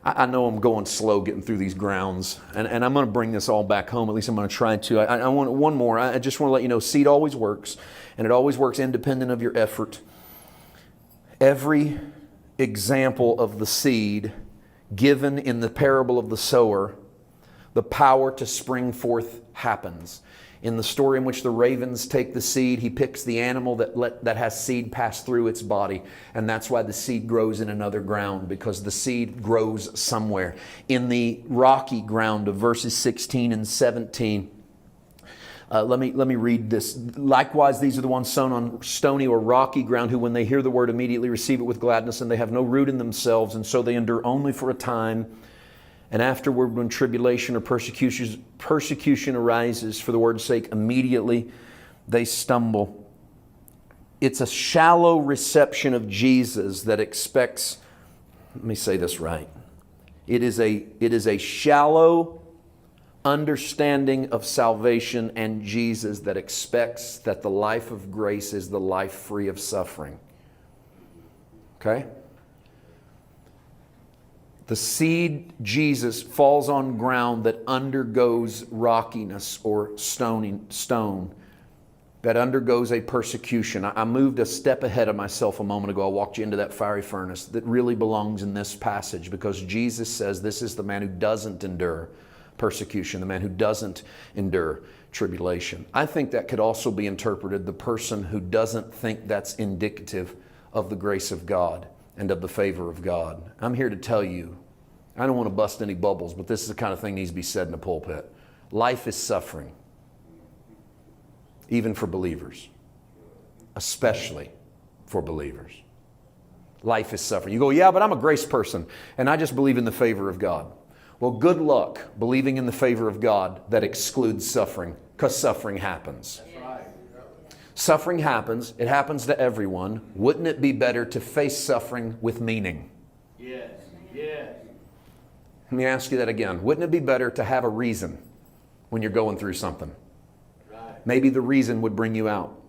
I know I'm going slow getting through these grounds, and I'm going to bring this all back home. At least I'm going to try to. I want one more. I just want to let you know, seed always works, and it always works independent of your effort. Every example of the seed given in the parable of the sower, the power to spring forth happens. In the story in which the ravens take the seed, he picks the animal that has seed pass through its body. And that's why the seed grows in another ground, because the seed grows somewhere. In the rocky ground of verses 16 and 17, let me read this. Likewise, these are the ones sown on stony or rocky ground, who when they hear the word immediately receive it with gladness, and they have no root in themselves, and so they endure only for a time. And afterward, when tribulation or persecution arises for the word's sake, immediately they stumble. It's a shallow reception of Jesus that expects, let me say this right. It is a shallow understanding of salvation and Jesus that expects that the life of grace is the life free of suffering. Okay? The seed, Jesus, falls on ground that undergoes rockiness or stone, that undergoes a persecution. I moved a step ahead of myself a moment ago. I walked you into that fiery furnace that really belongs in this passage, because Jesus says this is the man who doesn't endure persecution, the man who doesn't endure tribulation. I think that could also be interpreted the person who doesn't think that's indicative of the grace of God and of the favor of God. I'm here to tell you, I don't want to bust any bubbles, but this is the kind of thing that needs to be said in the pulpit. Life is suffering, even for believers, especially for believers. Life is suffering. You go, yeah, but I'm a grace person, and I just believe in the favor of God. Well, good luck believing in the favor of God that excludes suffering, because suffering happens. Suffering happens. It happens to everyone. Wouldn't it be better to face suffering with meaning? Yes. Yes. Let me ask you that again. Wouldn't it be better to have a reason when you're going through something? Right. Maybe the reason would bring you out.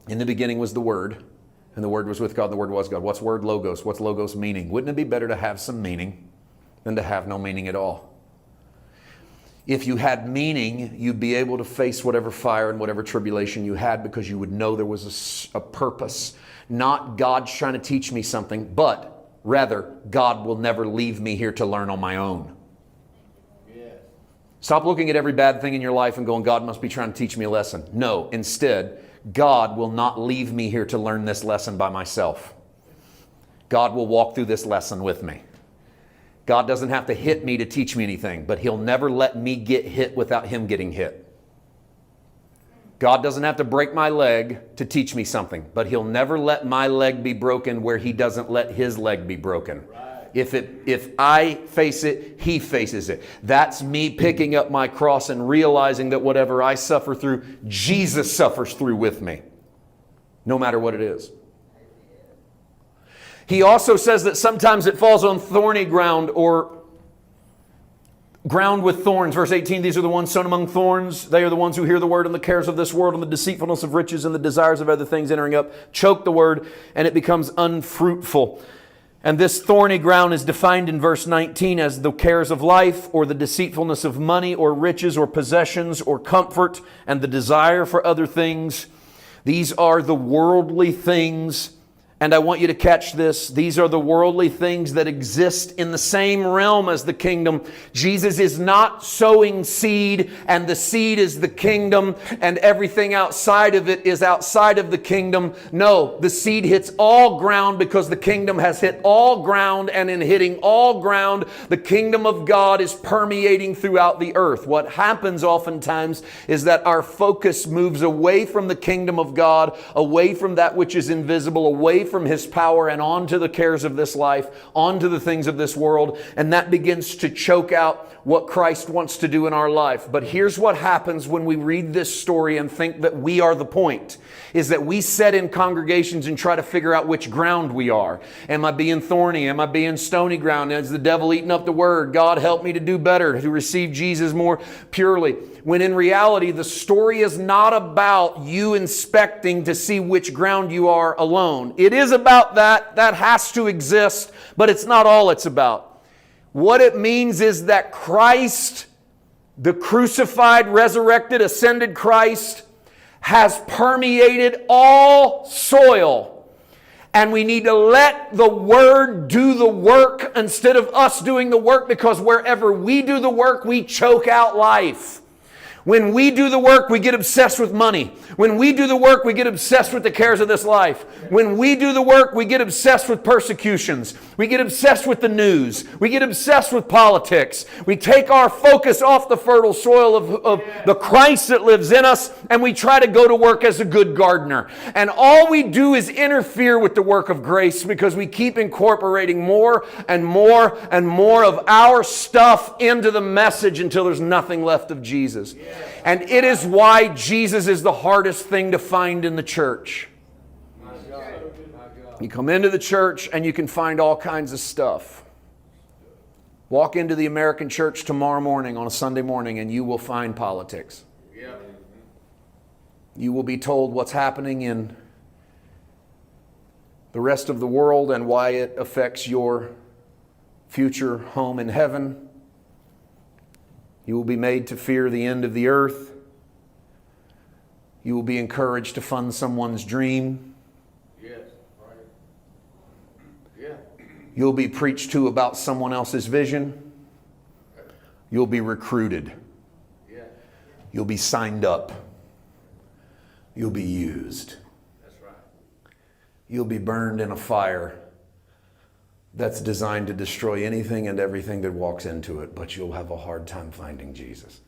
In the beginning was the Word, and the Word was with God, and the Word was God. What's Word? Logos. What's Logos meaning? Wouldn't it be better to have some meaning than to have no meaning at all? If you had meaning, you'd be able to face whatever fire and whatever tribulation you had, because you would know there was a purpose. Not God's trying to teach me something, but rather God will never leave me here to learn on my own. Yes. Stop looking at every bad thing in your life and going, God must be trying to teach me a lesson. No, instead, God will not leave me here to learn this lesson by myself. God will walk through this lesson with me. God doesn't have to hit me to teach me anything, but He'll never let me get hit without Him getting hit. God doesn't have to break my leg to teach me something, but He'll never let my leg be broken where He doesn't let His leg be broken. Right. If I face it, He faces it. That's me picking up my cross and realizing that whatever I suffer through, Jesus suffers through with me, no matter what it is. He also says that sometimes it falls on thorny ground, or ground with thorns. Verse 18, these are the ones sown among thorns. They are the ones who hear the word, and the cares of this world and the deceitfulness of riches and the desires of other things entering up choke the word, and it becomes unfruitful. And this thorny ground is defined in verse 19 as the cares of life, or the deceitfulness of money, or riches, or possessions, or comfort, and the desire for other things. These are the worldly things. And I want you to catch this. These are the worldly things that exist in the same realm as the kingdom. Jesus is not sowing seed, and the seed is the kingdom, and everything outside of it is outside of the kingdom. No, the seed hits all ground because the kingdom has hit all ground, and in hitting all ground, the kingdom of God is permeating throughout the earth. What happens oftentimes is that our focus moves away from the kingdom of God, away from that which is invisible, away from His power, and onto the cares of this life, onto the things of this world, and that begins to choke out what Christ wants to do in our life. But here's what happens when we read this story and think that we are the point, is that we sit in congregations and try to figure out which ground we are. Am I being thorny? Am I being stony ground? Is the devil eating up the word? God help me to do better, to receive Jesus more purely. When in reality, the story is not about you inspecting to see which ground you are alone. It is about that. That has to exist, but it's not all it's about. What it means is that Christ, the crucified, resurrected, ascended Christ, has permeated all soil. And we need to let the Word do the work instead of us doing the work, because wherever we do the work, we choke out life. When we do the work, we get obsessed with money. When we do the work, we get obsessed with the cares of this life. When we do the work, we get obsessed with persecutions. We get obsessed with the news. We get obsessed with politics. We take our focus off the fertile soil of the Christ that lives in us, and we try to go to work as a good gardener. And all we do is interfere with the work of grace, because we keep incorporating more and more and more of our stuff into the message until there's nothing left of Jesus. And it is why Jesus is the hardest thing to find in the church. You come into the church and you can find all kinds of stuff. Walk into the American church tomorrow morning on a Sunday morning and you will find politics. You will be told what's happening in the rest of the world and why it affects your future home in heaven. You will be made to fear the end of the earth. You will be encouraged to fund someone's dream. Yes. Right. Yeah. You'll be preached to about someone else's vision. You'll be recruited. Yeah. You'll be signed up. You'll be used. That's right. You'll be burned in a fire that's designed to destroy anything and everything that walks into it, but you'll have a hard time finding Jesus.